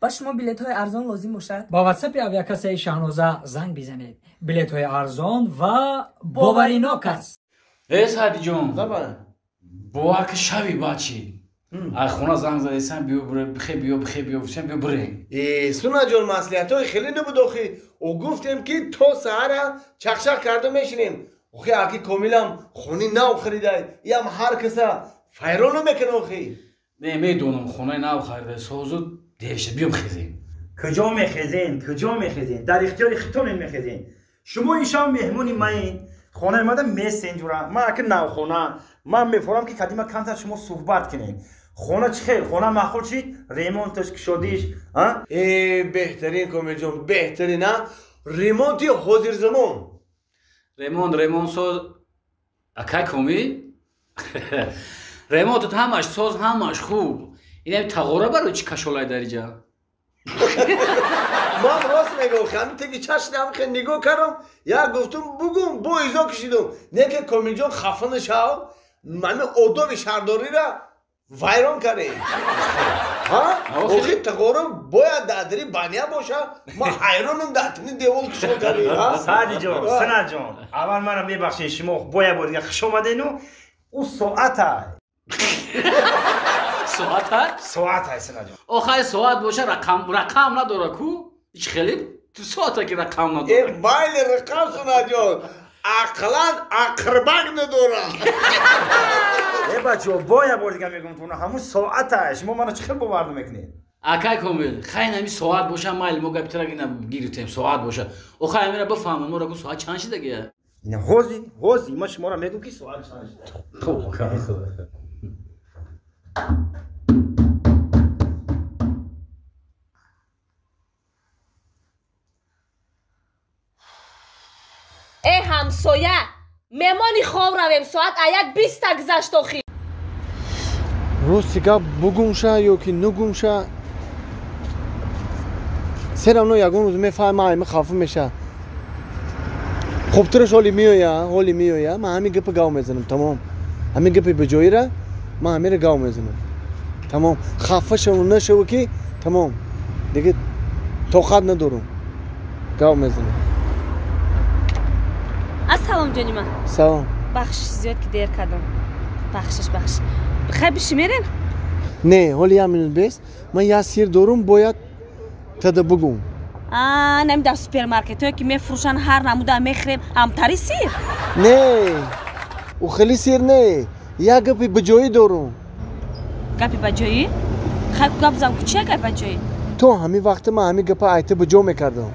با شما بلیط های ارزان لازم باشد؟ با واتساپ اویاکاس شاهنوزه زنگ بزنید. بلیط های ارزان و باوریناک است. ای سعدی جون زبان بوا که شبی بچی خونه زنگ زدیسن بیا بره بخی بیا بسیم بیا بره. سونا جون مسئولیت های خیلی نبود آخی او گفتیم که تا سهر چخشخ کرده میشینیم آخی اکی کامیلم خونی نو خریده یم هر کسا فیرانو میکنه آخی نمیدونم خونه نو خریده سوزو دیشت بیام خیزیم. کجا میخزین در اختیار خیتون میخزین. شما اینشان مهمونی ماین خونه مادم میست اینجورا ما اگه نو خونه من میفورم که قدیما کمتر شما صحبت کنین. خونه چه خیر خونه معقول شید ریمونتش شدیش بهترین کامیل جون بهترین نه ریمونتی حاضر زمان ریمون سوز اکای کامیل ریمونت همش سوز همش خوب اینم تغییر برای چی کشولای دریجا من راست میگم خیلی تگی چشم خیلی نگاه کردم یا گفتم بگم با ایزا کشیدم نه که کامیل جون خفن شاو من آداب شهرداری را ویران کرده آخی تقارم باید دادری بانیا باشه ما حیرانم دادنی دیوال کشون کرده سعدی جان سنا جان اول منم میبخشین شما باید بود که خوش آمدینو او ساعت های ساعت های سنا جان آخه ساعت باشه رقم نداره کو هیچ خیلی تو ساعت که رقم نداره بایل رقم سنا جان اقلان اقربک نداره بچه باید بود که میگم تو همون ساعت های شما منو چه خیلی باورد میکنید اکای کامل خیلی نمی ساعت باشه مایل ما گپ ترا اینا گیرتیم ساعت باشه او خیلی میره بفهمن ما رو ساعت چند شده دیگه اینا هوزی ما شما رو میگم که ساعت چند شده تو ای همسایه مهمانی خواب رویم ساعت یک 20 گذشت آخی روستیگا بگومشه یا که نگومشه سرم نو یکون روز میفهمه همه خفه میشه خوبترش حالی میویا من همین گپ گاو میزنم تمام همین گپ به جایی را من همین گاو میزنم تمام خفه شو نشو که تمام دیگه توقعت ندارم گاو میزنم السلام جانی من سلام بخش زیاد که دیر کردم بخش خیلی بشمیرین؟ نه حالی همین بیست من یه سیر دارم باید تده بگم نمی در سوپرمارکت هایی که میفروشن هر نموده میخریم همتری سیر نه او خیلی سیر نه یه گپی بجایی دارم گپی بجایی؟ خیلی گپ زم که چیه گپ بجایی؟ تو همین وقت من همین گپ ایت بجا میکردم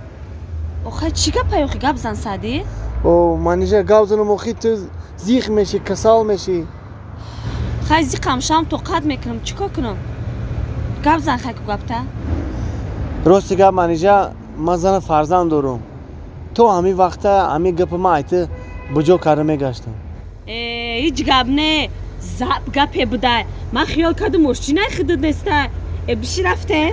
خیلی چی گپ هایی گپ زن سادی؟ او منیجر گاو زنم اخی تو زیخ میشی کسال میشی خیلی زیقم شام توقعت میکنم چیکار کنم؟ گپ زن خیلی گپ تا؟ راستی گپ منیجر من زن فرزند دارم تو همین وقت همین گپ ما ایت بجا کرده میگشتم هیچ گپ نه گپی بوده من خیال کردم مشتی خیلی دسته بشی رفته؟